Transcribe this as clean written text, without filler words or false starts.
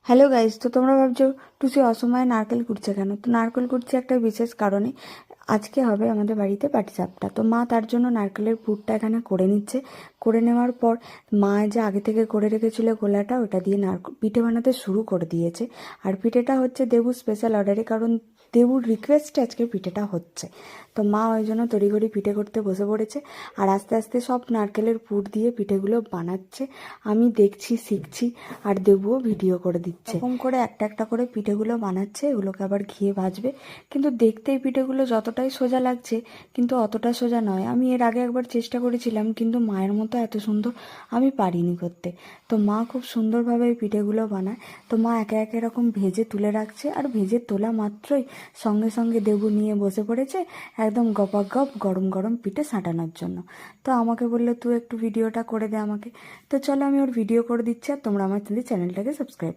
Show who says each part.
Speaker 1: Hello guys, তো তোমরা ভাবছো টুসি অসময়ে নারকেল কুড়ছে কেন? তো নারকেল কুড়ছে একটা বিশেষ কারণে। আজকে হবে আমাদের বাড়িতে পাটিসাপটা। তো মা তার জন্য নারকেলের পুরটা এখানে করে নিচ্ছে। করে নেওয়ার পর মা যে আগে থেকে করে রেখেছিল গোলাটা, ওটা দিয়ে পিঠে বানাতে শুরু করে দিয়েছে। আর পিঠেটা হচ্ছে দেবুর স্পেশাল অর্ডারে, কারণ দেবুর রিকোয়েস্টে আজকে পিঠেটা হচ্ছে। তো মা ওই জন্য তড়িঘড়ি পিঠে করতে বসে পড়েছে। আর আস্তে আস্তে সব নারকেলের পুর দিয়ে পিঠেগুলো বানাচ্ছে। আমি দেখছি, শিখছি, আর দেবুও ভিডিও করে দিচ্ছে। এরকম করে একটা একটা করে পিঠেগুলো বানাচ্ছে, এগুলোকে আবার ঘিয়ে ভাজবে। কিন্তু দেখতেই পিঠেগুলো যতটাই সোজা লাগছে, কিন্তু অতটা সোজা নয়। আমি এর আগে একবার চেষ্টা করেছিলাম, কিন্তু মায়ের মতো এত সুন্দর আমি পারিনি করতে। তো মা খুব সুন্দরভাবে এই পিঠেগুলো বানায়। তো মা একে একে এরকম ভেজে তুলে রাখছে, আর ভেজে তোলা মাত্রই সঙ্গে সঙ্গে দেবু নিয়ে বসে পড়েছে একদম গপাগপ গরম গরম পিঠে সাঁটানোর জন্য। তো আমাকে বললো, তুই একটু ভিডিওটা করে দে আমাকে। তো চলো, আমি ওর ভিডিও করে দিচ্ছি, আর তোমরা আমার চ্যানেলটাকে সাবস্ক্রাইব